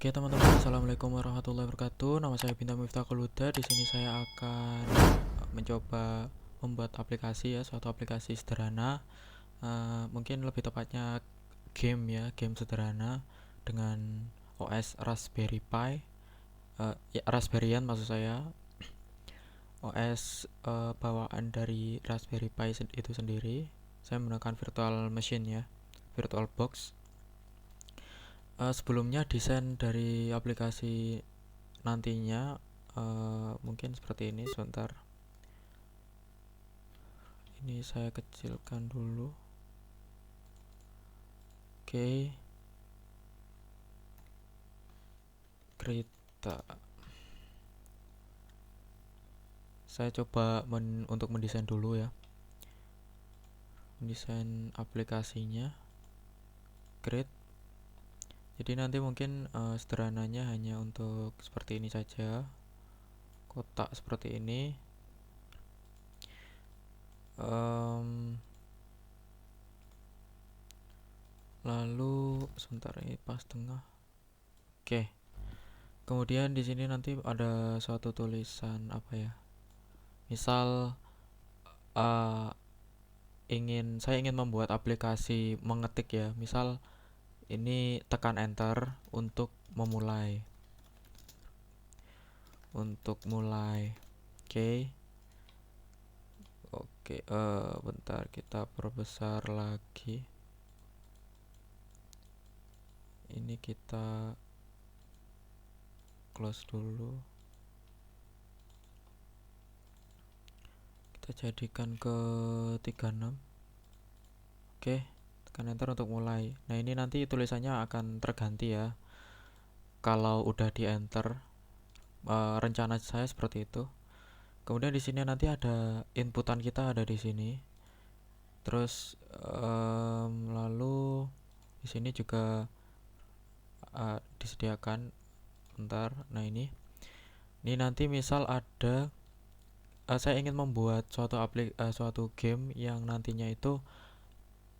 Oke teman-teman, assalamualaikum warahmatullahi wabarakatuh. Nama saya Bintang Miftahul Huda. Di sini saya akan mencoba membuat aplikasi ya, suatu aplikasi sederhana. Mungkin lebih tepatnya game ya, game sederhana dengan OS Raspberry Pi, ya, Raspberryan maksud saya. OS bawaan dari Raspberry Pi itu sendiri. Saya menggunakan virtual machine ya, VirtualBox. Sebelumnya desain dari aplikasi nantinya mungkin seperti ini. Sebentar, ini saya kecilkan dulu. Oke, Krita. Saya coba untuk mendesain dulu ya, mendesain aplikasinya. Create. Jadi nanti mungkin sederhananya hanya untuk seperti ini saja, kotak seperti ini. Lalu sebentar, ini pas tengah. Oke, kemudian di sini nanti ada suatu tulisan apa ya, misal saya ingin membuat aplikasi mengetik ya, misal ini tekan enter untuk memulai, oke. Oke, bentar, kita perbesar lagi. Ini kita close dulu, kita jadikan ke 36. Oke, tekan enter untuk mulai. Nah, ini nanti tulisannya akan terganti ya kalau udah di enter. Rencana saya seperti itu. Kemudian di sini nanti ada inputan, kita ada di sini. Terus lalu di sini juga disediakan. Bentar, nah ini nanti misal ada saya ingin membuat suatu game yang nantinya itu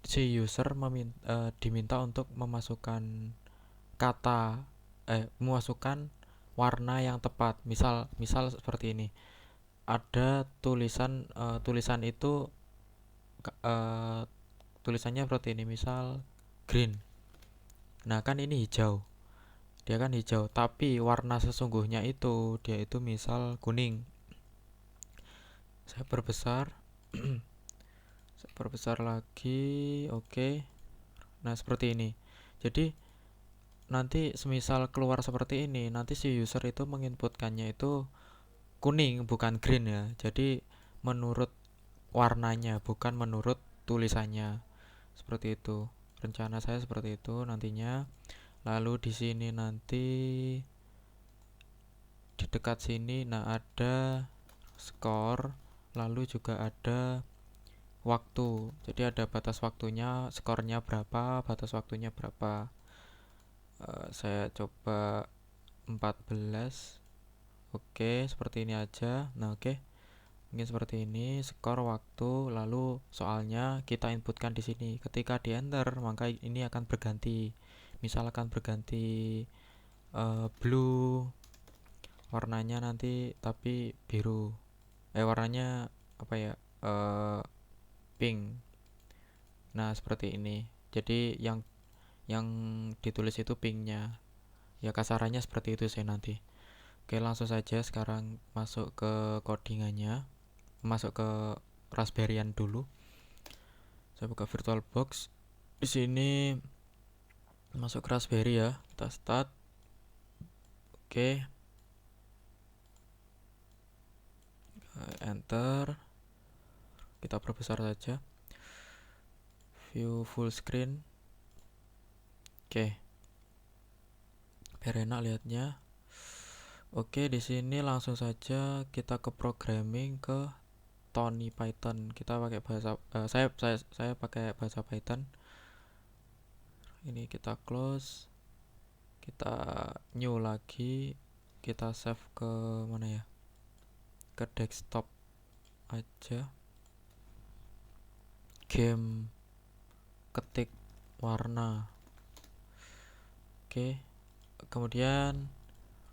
si user diminta untuk memasukkan kata memasukkan warna yang tepat. Misal seperti ini. Ada tulisan itu tulisannya seperti ini, misal green. Nah, kan ini hijau. Dia kan hijau, tapi warna sesungguhnya itu dia itu misal kuning. Saya perbesar. Saya perbesar lagi. Oke. Nah, seperti ini. Jadi nanti semisal keluar seperti ini, nanti si user itu menginputkannya itu kuning bukan green ya. Jadi menurut warnanya, bukan menurut tulisannya. Seperti itu. Rencana saya seperti itu nantinya. Lalu di sini nanti di dekat sini ada skor, lalu juga ada waktu. Jadi ada batas waktunya, skornya berapa, batas waktunya berapa. Saya coba 14. Oke, seperti ini aja. Nah, oke. Mungkin seperti ini, skor, waktu, lalu soalnya kita inputkan di sini. Ketika di enter, maka ini akan berganti. Misal akan berganti blue warnanya nanti, tapi biru. Warnanya apa ya? Pink. Nah, seperti ini. Jadi yang ditulis itu pinknya. Ya kasarannya seperti itu sih nanti. Oke, langsung saja sekarang masuk ke codingannya. Masuk ke Raspberryan dulu. Saya buka VirtualBox. Di sini masuk ke Raspberry ya. Kita start. Oke. Enter. Kita perbesar saja. View full screen. Oke. Biar enak lihatnya. Oke, di sini langsung saja kita ke programming, ke Tony Python. Kita pakai bahasa saya pakai bahasa Python. Ini kita close. Kita new lagi. Kita save ke mana ya? Ke desktop aja. Game ketik warna. Oke. Kemudian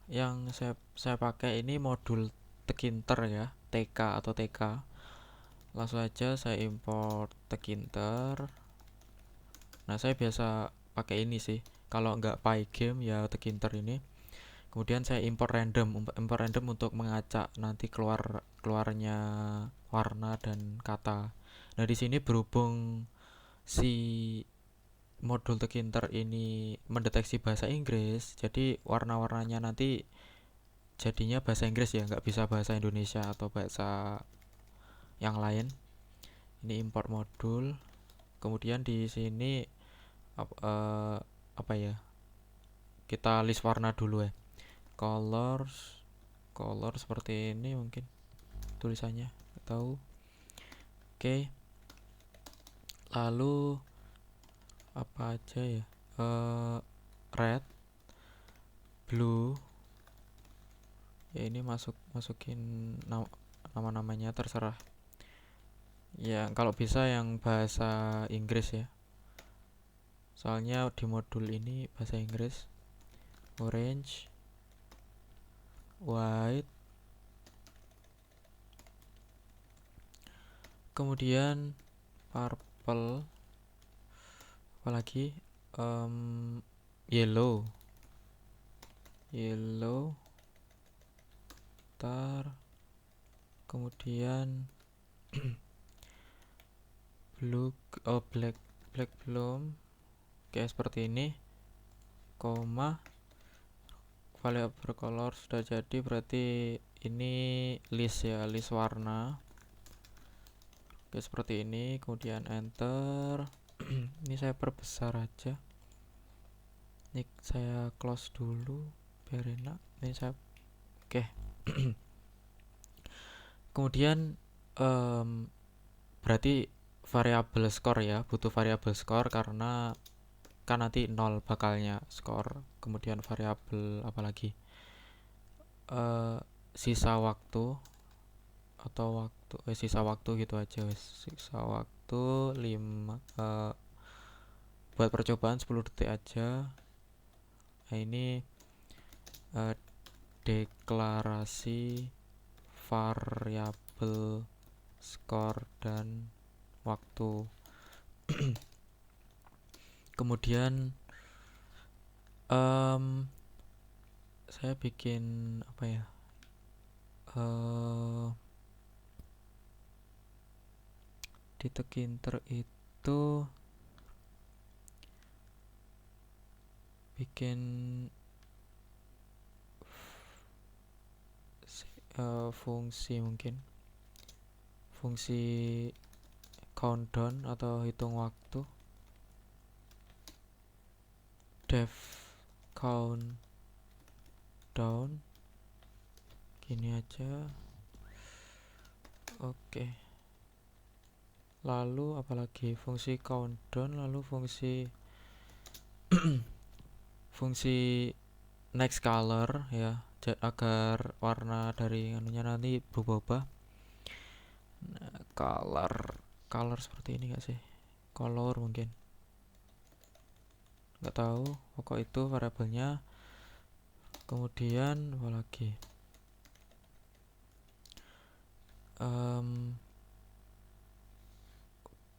yang saya pakai ini modul Tkinter ya, TK atau TK. Langsung aja saya import Tkinter. Nah, saya biasa pakai ini sih. Kalau nggak Pygame ya Tkinter ini. Kemudian saya import random untuk mengacak nanti keluarnya warna dan kata. Nah, di sini berhubung si modul Tkinter ini mendeteksi bahasa Inggris, jadi warna-warnanya nanti jadinya bahasa Inggris ya, nggak bisa bahasa Indonesia atau bahasa yang lain. Ini import modul. Kemudian di sini apa ya? Kita list warna dulu ya. Color seperti ini mungkin tulisannya, nggak tahu. Oke. Lalu apa aja ya? Red, blue. Ya ini masukin nama-namanya terserah. Ya kalau bisa yang bahasa Inggris ya. Soalnya di modul ini bahasa Inggris. Orange, white, kemudian purple, apalagi yellow, tar, kemudian blue, black belum, kayak seperti ini, koma, variable color sudah jadi, berarti ini list ya, list warna. Oke, seperti ini, kemudian enter. Ini saya perbesar aja. Ini saya close dulu biar enak. Ini saya oke. Kemudian berarti variabel skor ya, butuh variabel skor karena kan nanti 0 bakalnya skor. Kemudian variabel apalagi sisa waktu atau sisa waktu gitu aja wes. Sisa waktu 5 buat percobaan 10 detik aja. Nah, ini deklarasi variabel skor dan waktu. Kemudian saya bikin apa ya, di Tkinter itu bikin fungsi, mungkin fungsi countdown atau hitung waktu, def countdown gini aja. Oke. Lalu apalagi fungsi countdown, lalu fungsi fungsi next color ya, agar warna dari anunya nanti berubah-ubah. Nah, color seperti ini gak sih? Color mungkin, nggak tahu, pokok itu variabelnya. Kemudian apa lagi,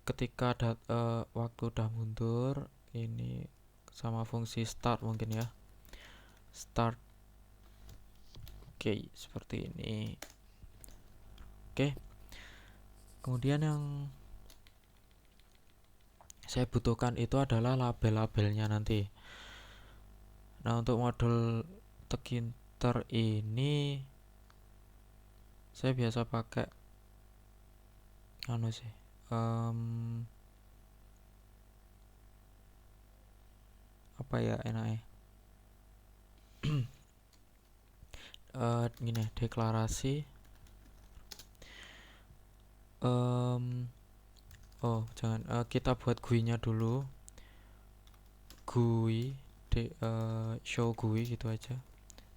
ketika waktu udah mundur, ini sama fungsi start mungkin ya, start. Oke, seperti ini. Oke. Kemudian yang saya butuhkan itu adalah label-labelnya nanti. Nah, untuk modul Tkinter ini saya biasa pakai anu sih, apa ya enaknya, gini, deklarasi oh jangan, kita buat GUI-nya dulu. GUI show GUI gitu aja.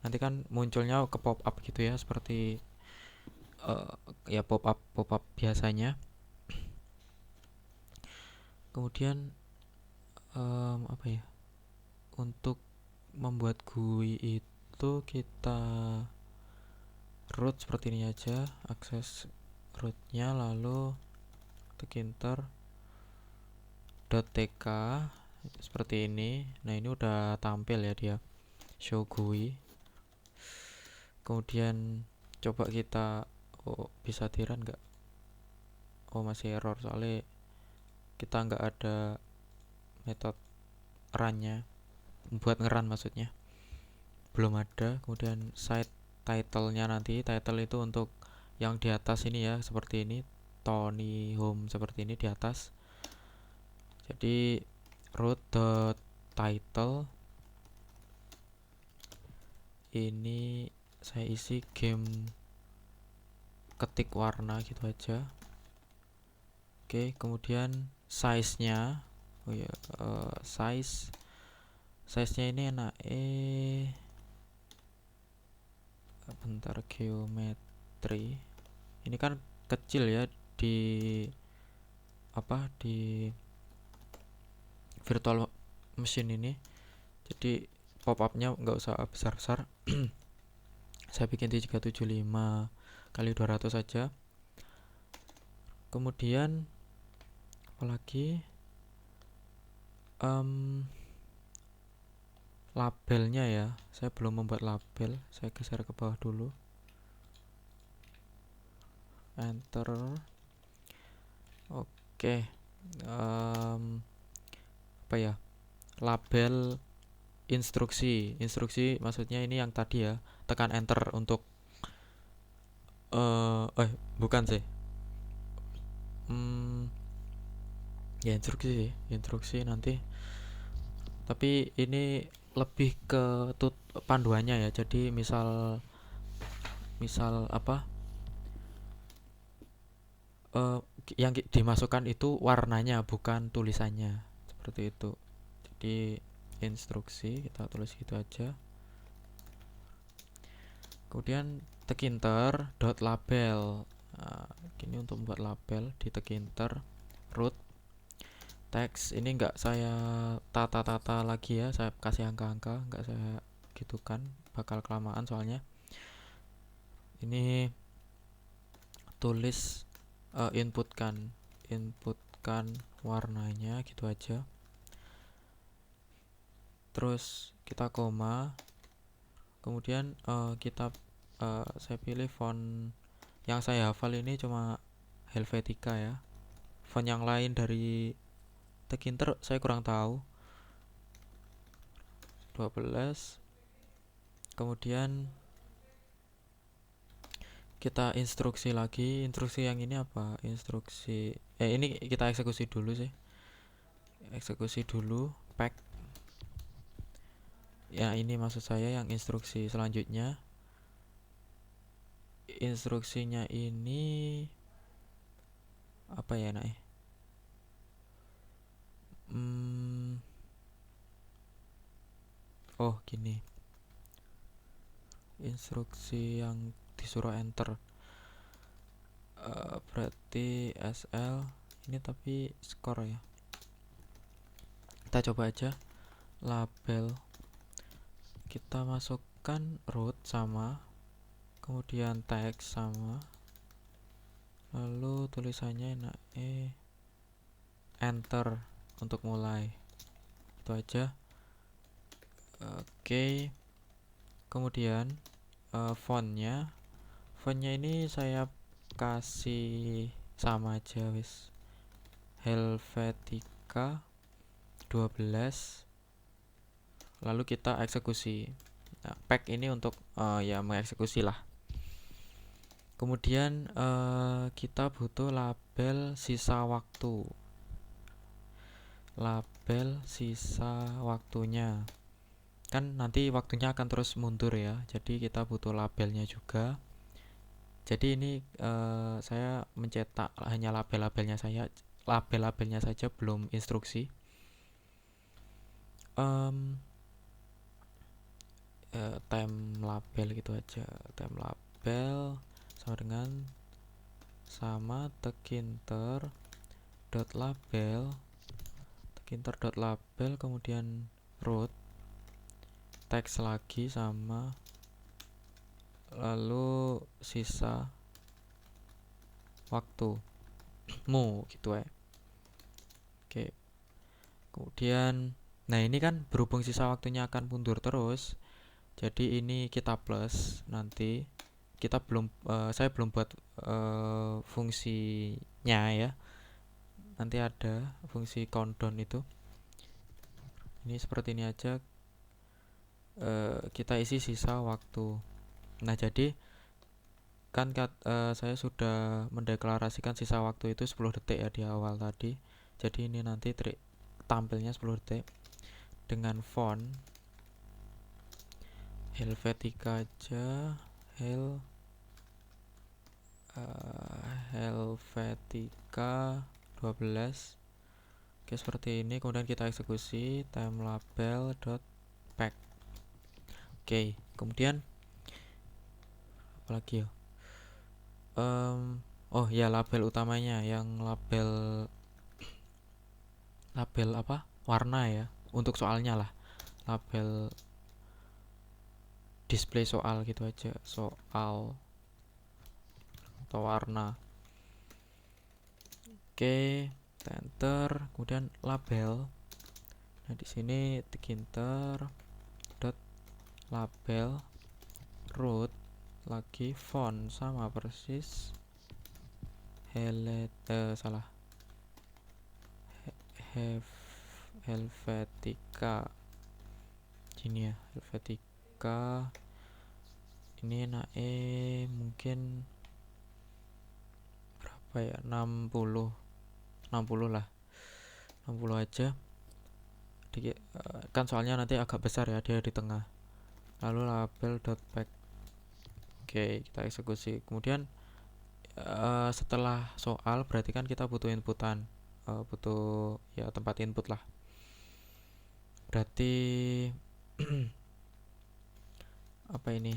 Nanti kan munculnya ke pop up gitu ya, seperti ya pop up biasanya. Kemudian apa ya, untuk membuat GUI itu kita root seperti ini aja, akses rootnya, lalu tkinter .tk seperti ini. Nah, ini udah tampil ya dia, show GUI. Kemudian coba kita, bisa di-run nggak? Masih error soalnya kita nggak ada metode run-nya, buat ngerun maksudnya belum ada. Kemudian site title-nya, nanti title itu untuk yang di atas ini ya, seperti ini, Tony Home seperti ini di atas. Jadi root.title ini saya isi game ketik warna gitu aja. Oke, kemudian size-nya, size-nya ini enak, bentar, geometri ini kan kecil ya di virtual machine ini, jadi pop upnya nggak usah besar-besar. Saya bikin di 375 kali 200 saja. Kemudian apalagi, labelnya ya, saya belum membuat label, saya geser ke bawah dulu, enter. Oke, apa ya, label instruksi maksudnya ini yang tadi ya, tekan enter untuk bukan sih, ya instruksi nanti, tapi ini lebih ke panduannya ya. Jadi misal apa, yang dimasukkan itu warnanya, bukan tulisannya, seperti itu. Jadi instruksi kita tulis gitu aja. Kemudian tkinter .label. Nah, ini untuk membuat label di tkinter root text. Ini enggak saya tata-tata lagi ya, saya kasih angka-angka, enggak saya gitukan, bakal kelamaan soalnya. Ini tulis, inputkan warnanya gitu aja. Terus kita koma. Kemudian kita saya pilih font yang saya hafal ini cuma Helvetica ya. Font yang lain dari tkinter saya kurang tahu. 12. Kemudian kita instruksi lagi. Instruksi yang ini apa? Instruksi ini kita eksekusi dulu sih. Eksekusi dulu pack. Ya, ini maksud saya yang instruksi selanjutnya. Instruksinya ini apa ya, nak? Gini. Instruksi yang disuruh enter. Berarti SL ini, tapi skor ya. Kita coba aja. Label kita masukkan root sama, kemudian teks sama, lalu tulisannya enak, enter untuk mulai. Itu aja. Oke. Kemudian fontnya ini saya kasih sama aja wis, Helvetica 12. Lalu kita eksekusi. Nah, pack ini untuk ya mengeksekusi lah. Kemudian kita butuh label sisa waktu. Label sisa waktunya, kan nanti waktunya akan terus mundur ya, jadi kita butuh labelnya juga. Jadi ini saya mencetak hanya label-labelnya saja, belum instruksi. Time label gitu aja. Time label sama dengan tkinter .label kemudian root teks lagi sama lalu sisa waktumu gitu ya. Oke. Kemudian nah ini kan berhubung sisa waktunya akan mundur terus, jadi ini kita plus nanti kita belum saya belum buat fungsinya ya. Nanti ada fungsi countdown itu. Ini seperti ini aja, kita isi sisa waktu. Nah, jadi kan saya sudah mendeklarasikan sisa waktu itu 10 detik ya di awal tadi. Jadi ini nanti tampilnya 10 detik dengan font Helvetica aja, Helvetica 12. Oke, seperti ini. Kemudian kita eksekusi time label dot pack. Oke, kemudian apalagi ya? Oh ya, label utamanya yang label apa? Warna ya. Untuk soalnya lah. Label display soal gitu aja. Soal atau warna. Oke, enter, kemudian label. Nah, di sini enter dot label root lagi font sama persis salah Helvetica gini ya, Helvetica ini mungkin berapa ya, 60 lah, 60 aja. Kan soalnya nanti agak besar ya dia di tengah. Lalu label dot pack. Oke, kita eksekusi. Kemudian setelah soal berarti kan kita butuh inputan, butuh ya tempat input lah. Berarti apa ini,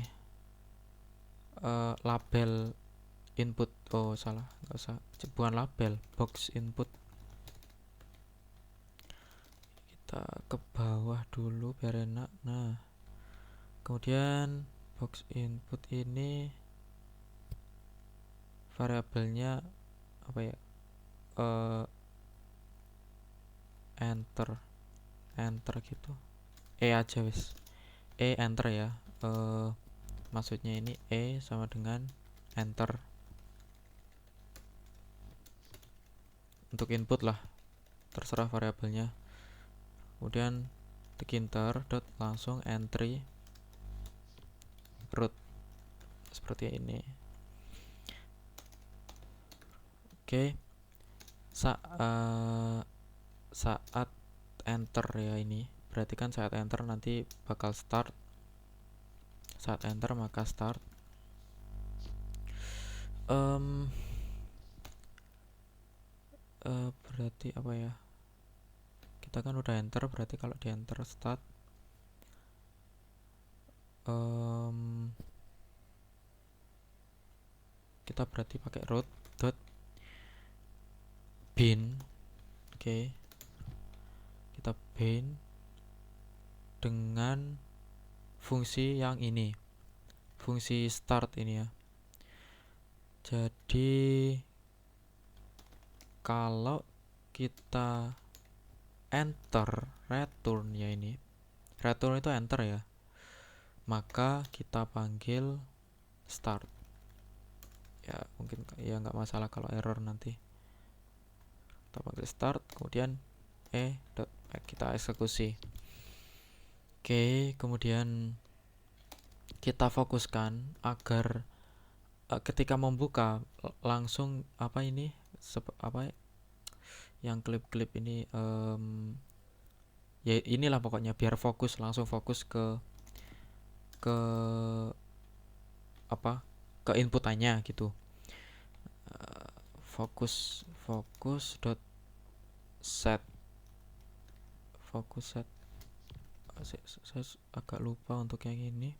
label input. Oh salah, nggak usah, bukan label, box input. Kita ke bawah dulu biar enak. Nah, kemudian box input ini variabelnya apa ya, enter gitu, aja wis, enter ya. Maksudnya ini sama dengan enter untuk input lah, terserah variabelnya. Kemudian enter dot langsung entry root seperti ini. Oke, saat enter ya, ini berarti kan saat enter nanti bakal start. Saat enter maka start. Berarti apa ya, kita kan udah enter, berarti kalau di enter start, kita berarti pakai root dot bin. Oke, kita bin dengan fungsi yang ini, fungsi start ini ya. Jadi kalau kita enter return ya, ini return itu enter ya, maka kita panggil start ya. Mungkin ya nggak masalah kalau error nanti. Kita panggil start, kemudian kita eksekusi. Oke, kemudian kita fokuskan agar ketika membuka langsung apa ini, apa yang klip-klip ini, ya inilah pokoknya, biar fokus, langsung fokus ke apa, ke inputannya gitu. Fokus dot set fokus set. Saya agak lupa untuk yang ini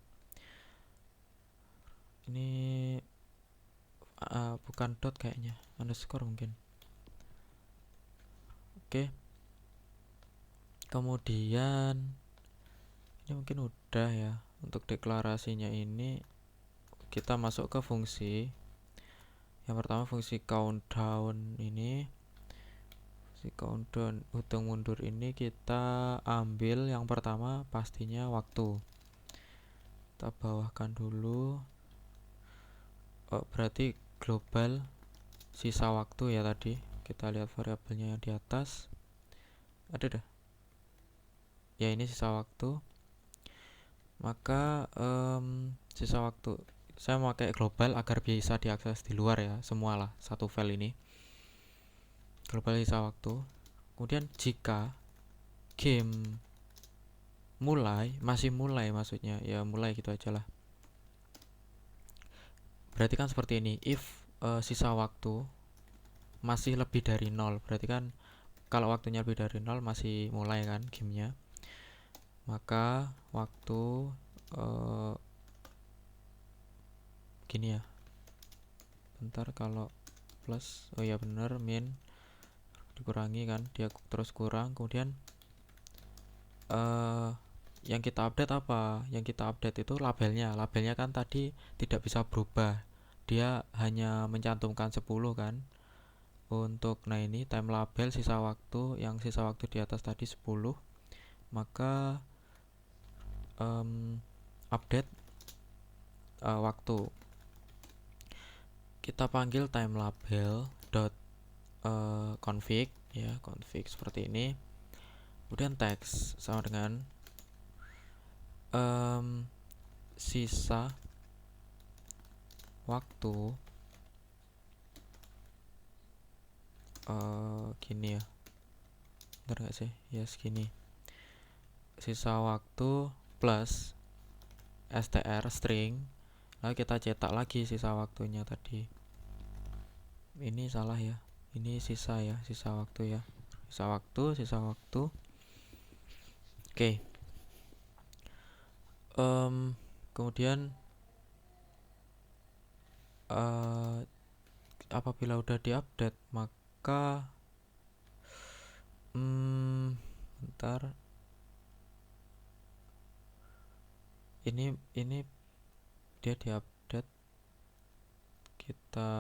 bukan dot kayaknya, underscore mungkin. Oke, kemudian ini ini mungkin udah ya. Untuk deklarasinya ini kita masuk ke fungsi. Yang pertama fungsi countdown ini. Fungsi countdown hitung mundur ini kita ambil yang pertama pastinya waktu. Kita bawahkan dulu. Berarti global sisa waktu ya tadi. Kita lihat variabelnya yang di atas. Ada dah. Ya ini sisa waktu. Maka sisa waktu saya memakai global agar bisa diakses di luar ya, semualah satu file ini. Global sisa waktu. Kemudian jika game masih mulai maksudnya, ya mulai gitu aja lah. Berarti kan seperti ini, if sisa waktu masih lebih dari 0, berarti kan kalau waktunya lebih dari 0 masih mulai kan gamenya. Maka waktu gini ya, bentar, kalau plus, oh ya bener, min dikurangi kan, dia terus kurang. Kemudian yang kita update apa? Yang kita update itu labelnya. Labelnya kan tadi tidak bisa berubah, dia hanya mencantumkan 10 kan untuk, nah ini time label sisa waktu, yang sisa waktu di atas tadi 10. Maka update waktu, kita panggil time label dot config ya, config seperti ini. Kemudian teks sama dengan sisa waktu gini ya, bener gak sih? Ya segini, sisa waktu plus str string, lalu kita cetak lagi sisa waktunya tadi. Ini salah ya, ini sisa ya, sisa waktu ya, sisa waktu. Oke. Kemudian apabila udah diupdate, maka bentar, ini dia diupdate, kita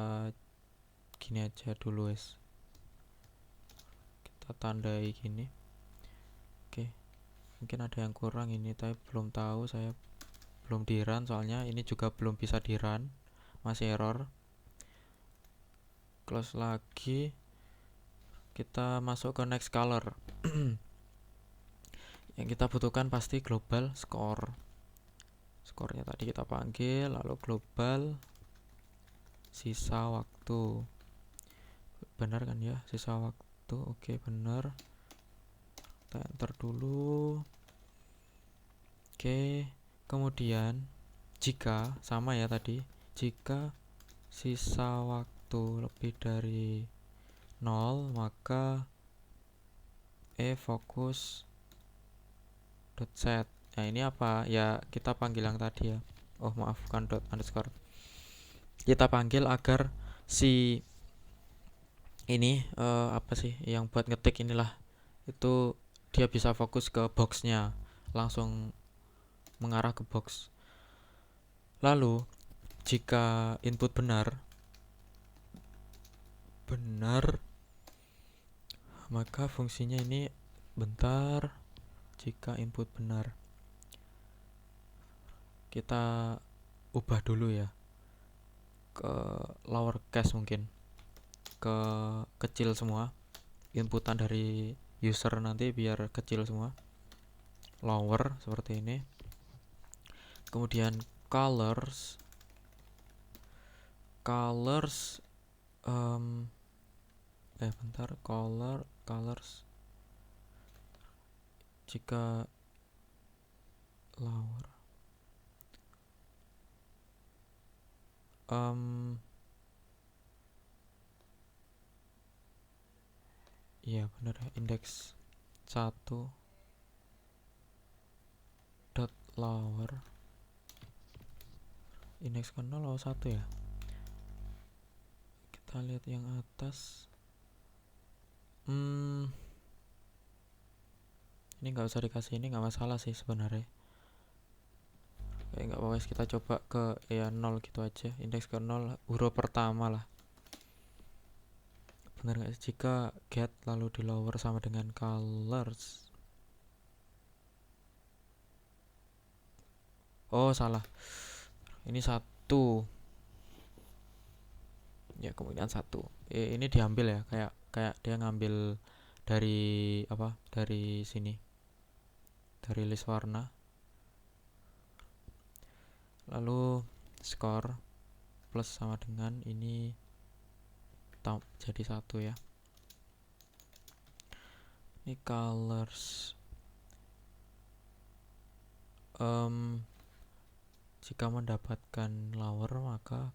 gini aja dulu guys, kita tandai gini. Oke, mungkin ada yang kurang ini, tapi belum tahu, saya belum di run soalnya, ini juga belum bisa di run, masih error. Close lagi, kita masuk ke next color. Yang kita butuhkan pasti global score. Skornya tadi kita panggil, lalu global sisa waktu. Benar kan ya, sisa waktu. Oke, benar. Kita enter dulu. Oke, kemudian jika sama ya tadi, jika sisa waktu lebih dari 0, maka fokus dot set. Nah ini apa ya, kita panggil yang tadi ya, oh maaf, bukan dot underscore, kita panggil agar si ini apa sih yang buat ngetik inilah, itu dia bisa fokus ke boxnya, langsung mengarah ke box. Lalu jika input benar, maka fungsinya ini, bentar, jika input benar, kita ubah dulu ya ke lowercase, mungkin ke kecil semua, inputan dari user nanti biar kecil semua, lower seperti ini. Kemudian colors bentar, colors jika lower, iya bener ya, index 1 dot lower, index ke 0 atau 1 ya, kita lihat yang atas. Ini nggak usah dikasih, ini nggak masalah sih sebenarnya. nggak apa-apa, kita coba ke ya 0 gitu aja, indeks ke 0, huruf pertama lah. Bener nggak sih? Jika get lalu di lower sama dengan colors. Oh salah, ini 1 ya, kemungkinan 1. Ini diambil ya, kayak kayak dia ngambil dari apa, dari sini, dari list warna. Lalu score plus sama dengan ini jadi 1 ya. Ini colors, jika mendapatkan lower maka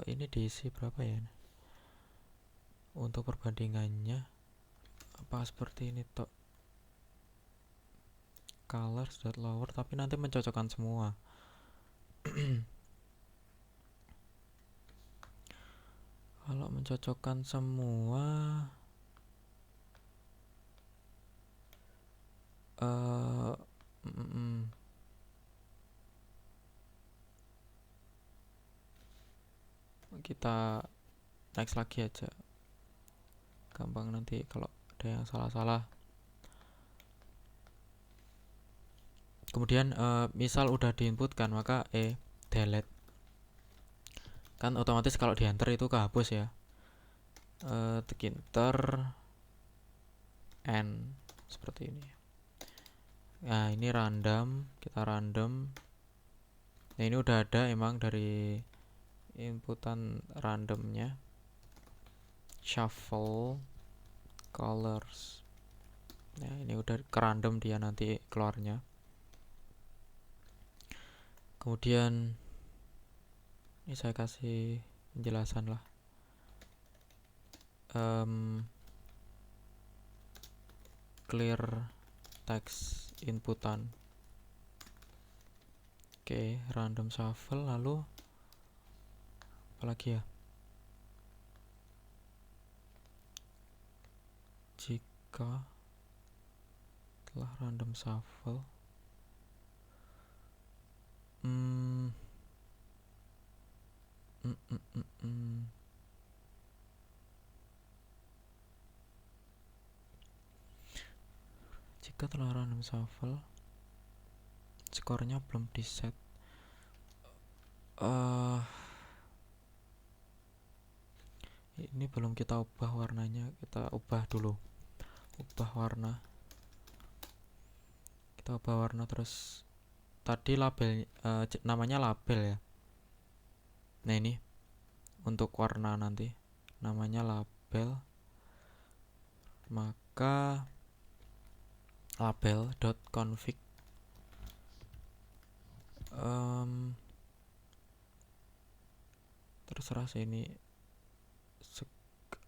ini diisi berapa ya untuk perbandingannya, apa seperti ini tok, colors.lower, tapi nanti mencocokkan semua. Kalau mencocokkan semua kita next lagi aja, gampang nanti kalau ada yang salah-salah. Kemudian misal udah diinputkan maka delete, kan otomatis kalau di enter itu kehapus ya. Tekinter n seperti ini. Nah ini random, kita random. Nah ini udah ada emang dari inputan randomnya, shuffle colors. Nah ini udah ke random dia nanti keluarnya. Kemudian ini saya kasih penjelasan lah. Clear text inputan. Oke, random shuffle, lalu apalagi ya? Jika telah random shuffle, jika telah random shuffle, skornya belum di set. Ini belum kita ubah warnanya, kita ubah dulu. Ubah warna. Kita ubah warna terus. Tadi label namanya label ya. Nah ini untuk warna nanti namanya label. Maka label.config terserah sih ini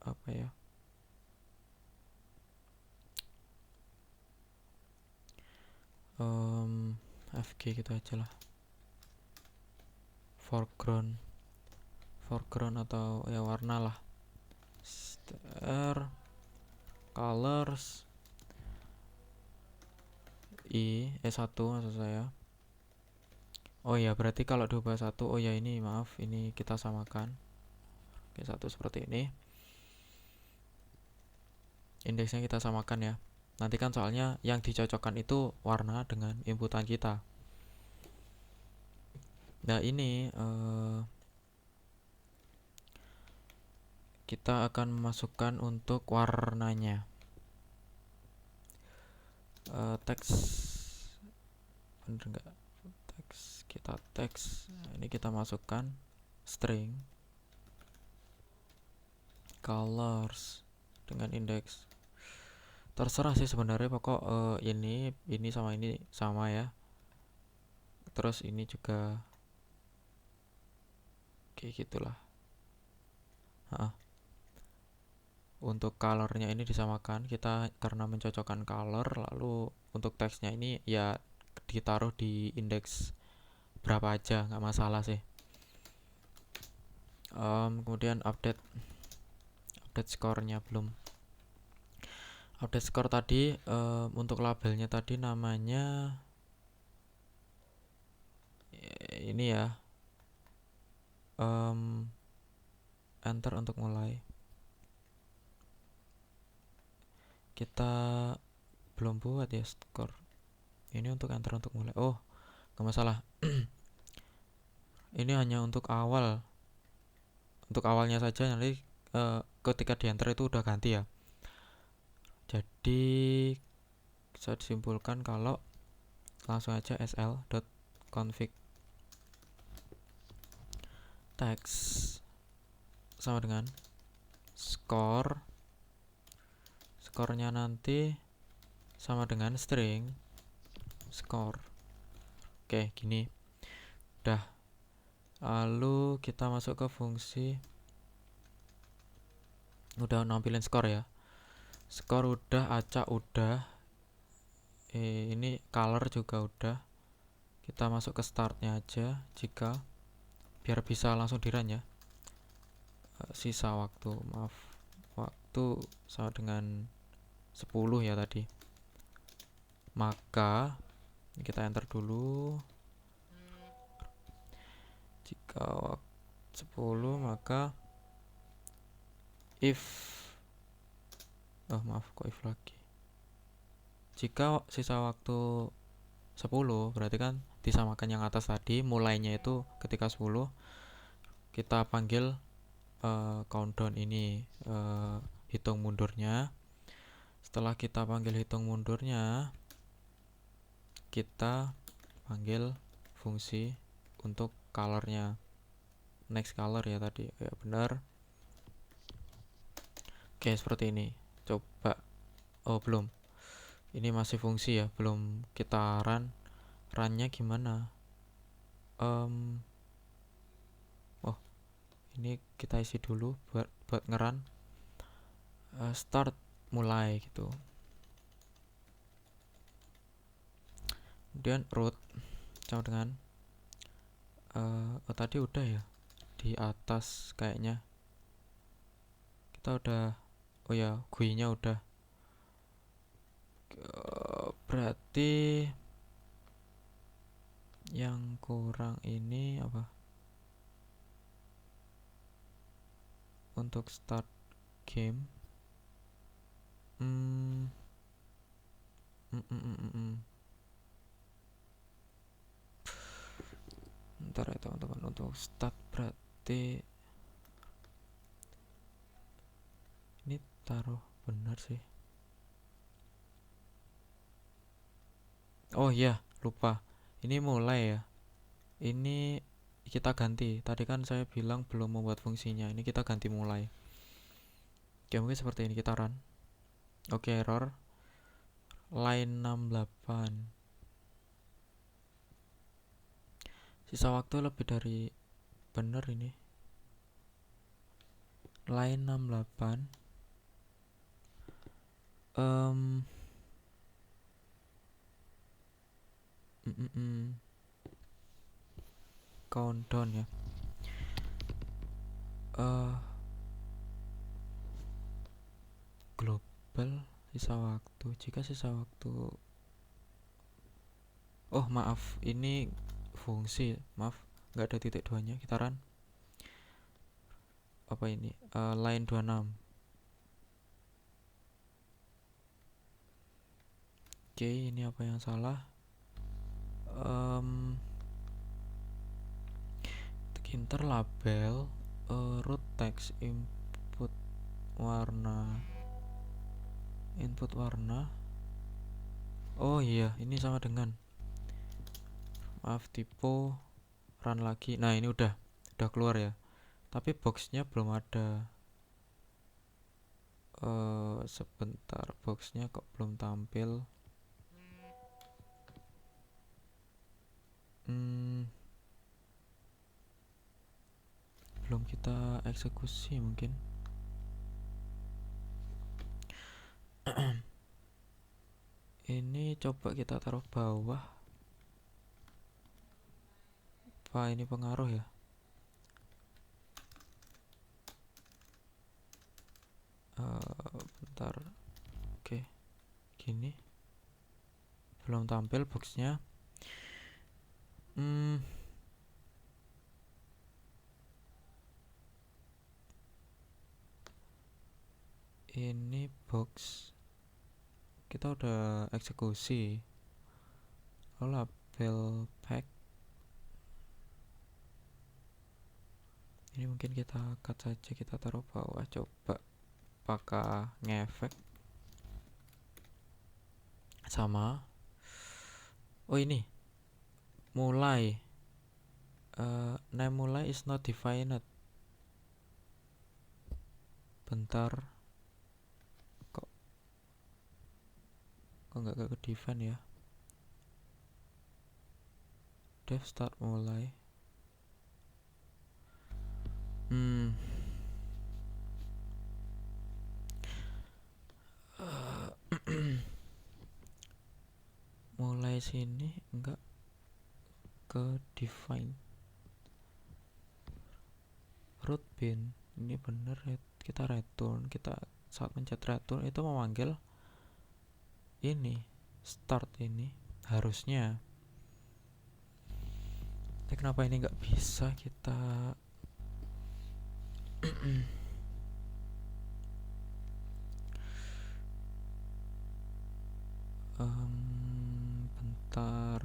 apa ya, FG gitu aja lah, foreground atau ya warna lah, colors E1 maksud saya. Oh ya, berarti kalau diubah 1, oh ya ini maaf, ini kita samakan. Oke, 1 seperti ini. Indeksnya kita samakan ya. Nanti kan soalnya yang dicocokkan itu warna dengan inputan kita. Nah ini kita akan memasukkan untuk warnanya. Teks, bener nggak? Teks, ini kita masukkan string colors dengan indeks. Terserah sih sebenarnya, pokok ini sama ini sama ya. Terus ini juga kayak gitulah. Untuk colornya ini disamakan kita karena mencocokkan color. Lalu untuk teksnya ini ya ditaruh di indeks berapa aja, nggak masalah sih. Kemudian update skornya belum. Update skor tadi untuk labelnya tadi namanya ini ya, enter untuk mulai. Kita belum buat ya skor. Ini untuk enter untuk mulai. Oh, gak masalah. Ini hanya untuk awal, untuk awalnya saja. Nanti ketika di enter itu udah ganti ya. Jadi bisa disimpulkan kalau langsung aja sl.config text sama dengan skornya nanti sama dengan string score. Oke, gini udah. Lalu kita masuk ke fungsi, udah nampilin skor ya, skor udah, acak udah, ini color juga udah. Kita masuk ke startnya aja jika biar bisa langsung di run ya. Sisa waktu, maaf, waktu sama dengan 10 ya tadi. Maka kita enter dulu. Jika waktu 10, maka if, oh maaf, kok if lagi. Jika sisa waktu 10, berarti kan disamakan yang atas tadi, mulainya itu ketika 10. Kita panggil countdown ini, hitung mundurnya. Setelah kita panggil hitung mundurnya, kita panggil fungsi untuk colornya, next color ya tadi, ya benar. Oke, seperti ini. Coba, oh belum, ini masih fungsi ya, belum kita runnya gimana. Oh, ini kita isi dulu buat ngerun. Start, mulai gitu. Kemudian root sama dengan tadi udah ya di atas kayaknya. Kita udah, oh ya, GUI-nya udah. Berarti yang kurang ini apa? Untuk start game. Ntar ya teman-teman, untuk start berarti ini taruh benar sih. Oh iya, lupa. Ini mulai ya. Ini kita ganti. Tadi kan saya bilang belum membuat fungsinya. Ini kita ganti mulai. Oke, mungkin seperti ini, kita run. Oke, error. Line 68. Sisa waktu lebih dari bener ini. Line 68. Countdown ya. Global sisa waktu. Jika sisa waktu, oh maaf, ini fungsi, maaf, nggak ada titik duanya. Kita run. Apa ini? Line 26. Oke, ini apa yang salah? Inter label root text input warna, oh iya, ini sama dengan, maaf, typo. Run lagi. Nah, ini udah keluar ya, tapi boxnya belum ada. Sebentar, boxnya kok belum tampil. Belum kita eksekusi mungkin. Ini coba kita taruh bawah. Apa ini pengaruh ya? Bentar. Oke, gini. Belum tampil boxnya. ini box kita udah eksekusi. Lalu label pack ini mungkin kita cut saja, kita taruh bawah. Coba pakai ngefek sama. Oh ini mulai, name mulai is not defined. Bentar, kok nggak ke define ya. Dev start mulai. Mulai sini enggak ke define. Root bin ini bener, kita return, kita saat mencet return itu memanggil ini start, ini harusnya. Tapi kenapa ini nggak bisa kita bentar.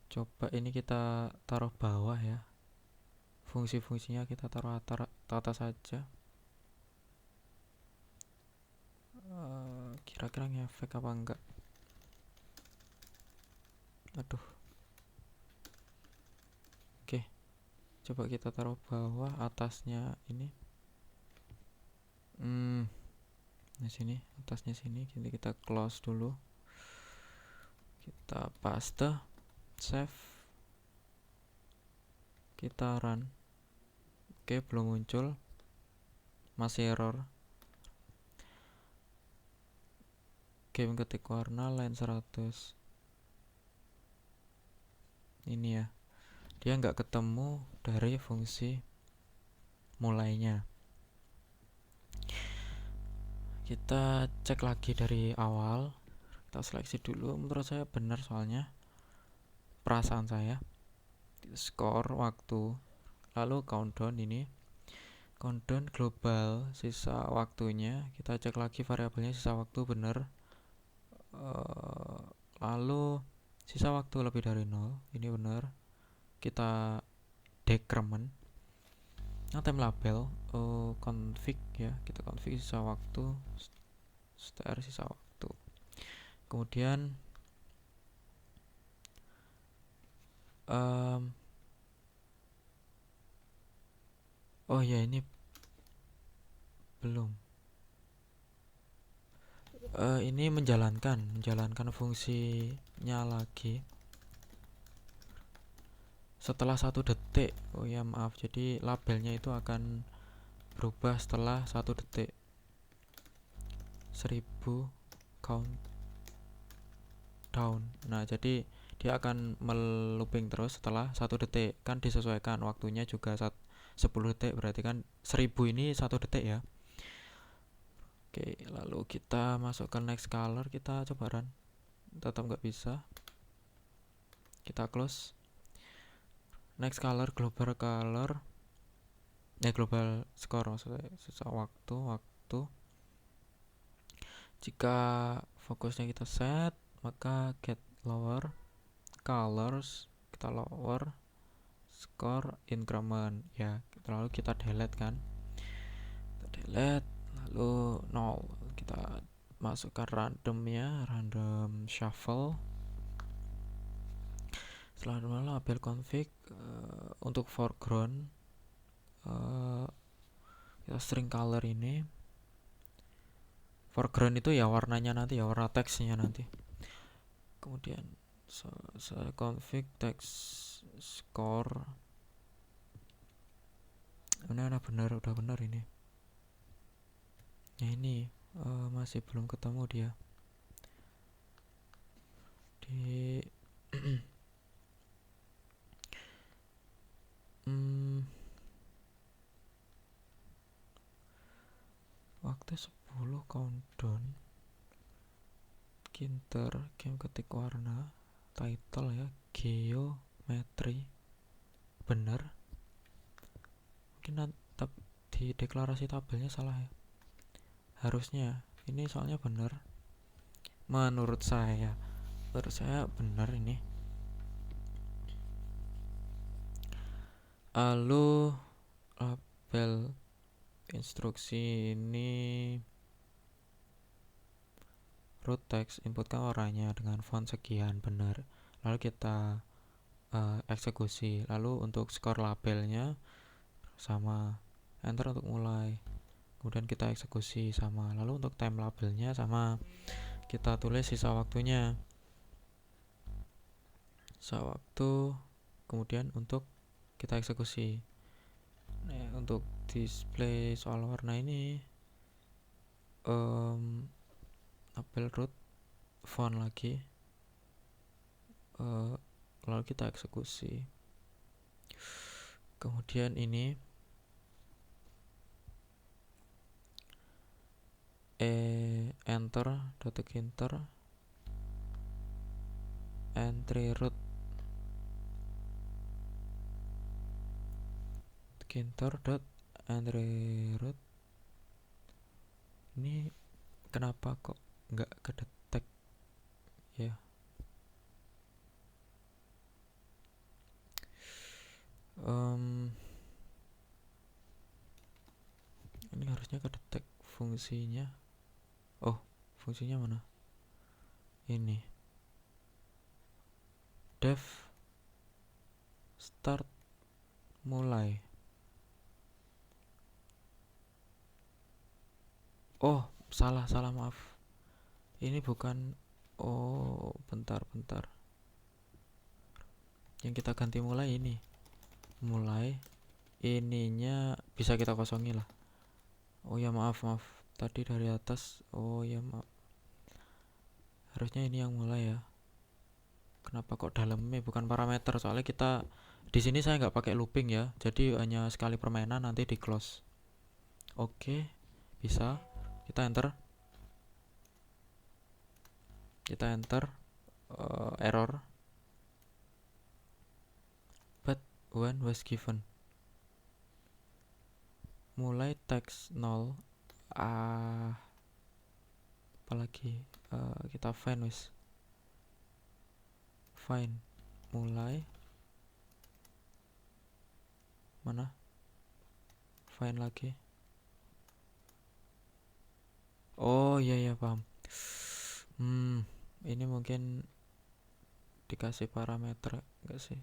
Coba ini kita taruh bawah ya. Fungsi-fungsinya kita taruh atas saja. Kira-kira ngefek apa enggak? Aduh. Oke. Coba kita taruh bawah, atasnya ini. Nah sini, atasnya sini. Jadi kita close dulu. Kita paste, save. Kita run. Oke, belum muncul. Masih error. Game ketik warna line 100. Ini ya. Dia nggak ketemu dari fungsi mulainya. Kita cek lagi dari awal. Kita seleksi dulu. Menurut saya benar soalnya. Perasaan saya. Score waktu. Lalu countdown ini. Countdown global sisa waktunya. Kita cek lagi variabelnya sisa waktu benar. Lalu sisa waktu lebih dari 0. Ini benar. Kita decrement. Nah, time label config ya, kita config sisa waktu, str sisa waktu. Kemudian oh ya ini belum. Ini menjalankan fungsinya lagi setelah 1 detik. Oh ya maaf, jadi labelnya itu akan berubah setelah 1 detik. 1000 countdown. Nah jadi dia akan melooping terus setelah 1 detik. Kan disesuaikan waktunya juga 10 detik, berarti kan 1000 ini 1 detik ya. Oke, lalu kita masuk ke next color, kita coba run. Tetap nggak bisa. Kita close. Next color, global color, global score maksudnya, sisa waktu. Jika fokusnya kita set, maka get lower colors, kita lower score increment ya. Lalu kita delete kan, lalu 0. Kita masukkan randomnya, random shuffle. Setelah label config, untuk foreground kita string color ini. Foreground itu ya warnanya nanti ya, warna teksnya nanti. Kemudian saya config text score. Ini udah benar ini. Ya ini masih belum ketemu dia di waktu 10 countdown. Kinter game ketik warna, title ya, geo parametri bener, mungkin di deklarasi tabelnya salah ya, harusnya ini soalnya bener menurut saya bener ini. Lalu label instruksi ini root text, inputkan warnanya dengan font sekian, benar. Lalu kita eksekusi. Lalu untuk skor labelnya sama, enter untuk mulai, kemudian kita eksekusi sama. Lalu untuk time labelnya sama, kita tulis sisa waktunya, sisa waktu, kemudian untuk kita eksekusi. Nah, untuk display soal warna ini label root font lagi, lalu kita eksekusi. Kemudian ini enter entry root entry root. Ini kenapa kok nggak kedetek ya? Ini harusnya kedetek fungsinya. Oh, fungsinya mana? Ini def start mulai. Oh, salah maaf. Ini bukan. Oh, bentar. Yang kita ganti mulai ini. Mulai ininya bisa kita kosongi lah. Oh ya, maaf. Tadi dari atas. Oh ya, maaf. Harusnya ini yang mulai ya. Kenapa kok dalamnya bukan parameter? Soalnya kita di sini saya nggak pakai looping ya. Jadi hanya sekali permainan nanti di close. Oke, bisa. Kita enter. Error. But when was given. Mulai text 0. Apalagi kita find mulai mana, find lagi. Oh iya paham. Ini mungkin dikasih parameter enggak sih?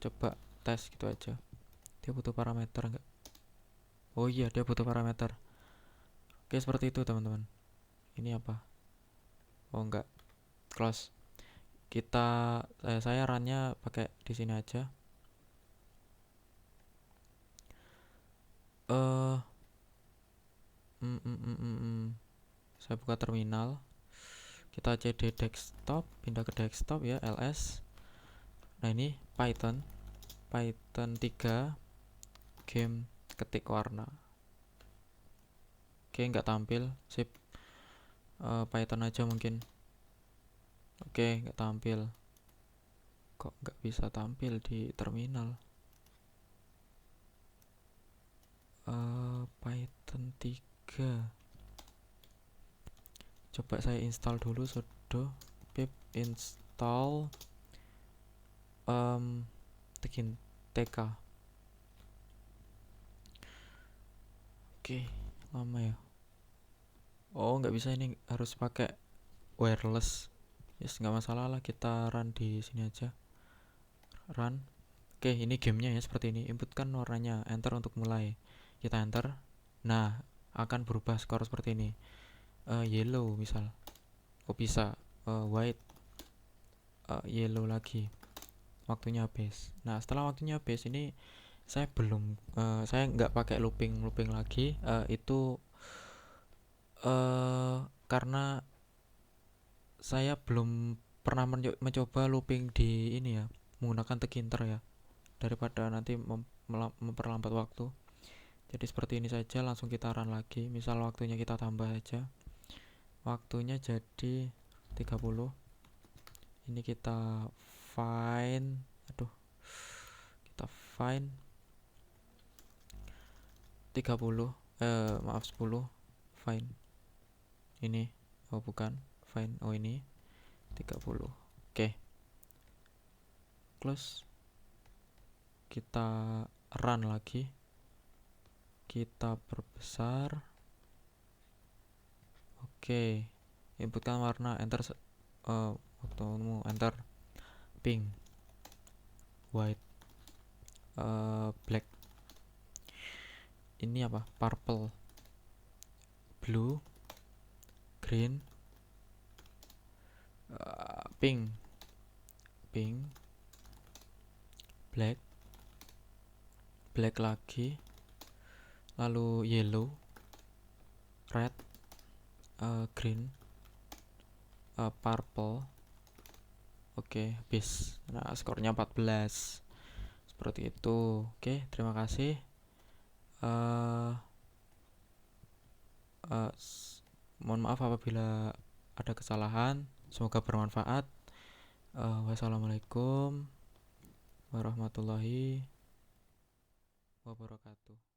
Coba tes gitu aja. Dia butuh parameter enggak? Oh iya, dia butuh parameter. Oke, seperti itu teman-teman. Ini apa? Oh enggak, close. Saya runnya pakai di sini aja. Saya buka terminal. Kita cd desktop, pindah ke desktop ya, ls. Nah ini Python 3 game ketik warna. Oke, nggak tampil, sip. Python aja mungkin. Oke, nggak tampil. Kok nggak bisa tampil di terminal? Python 3. Coba saya install dulu, sudo pip install tk. Oke, lama ya. Oh, nggak bisa, ini harus pakai wireless. Yes, nggak masalah lah, kita run di sini aja. Run. Oke, ini gamenya ya seperti ini. Inputkan warnanya, enter untuk mulai. Kita enter. Nah, akan berubah skor seperti ini. Yellow misal. Oh bisa. White. Yellow lagi. Waktunya habis. Nah, setelah waktunya habis ini saya nggak pakai looping lagi. Itu karena saya belum pernah mencoba looping di ini ya, menggunakan tekinter ya, daripada nanti memperlambat waktu. Jadi seperti ini saja, langsung kita run lagi. Misal waktunya kita tambah aja, waktunya jadi 30. Ini kita find, aduh, kita find 30, maaf 10, find ini, oh bukan, find, oh ini 30. Oke, close, kita run lagi, kita perbesar. Oke, inputkan warna, enter, waktumu, enter, pink, white, black, ini apa, purple, blue, green, pink, black, lagi, lalu yellow, red, green, purple. Oke, habis. Nah, skornya 14. Seperti itu. Oke, terima kasih. Mohon maaf apabila ada kesalahan. Semoga bermanfaat. Wassalamualaikum warahmatullahi wabarakatuh.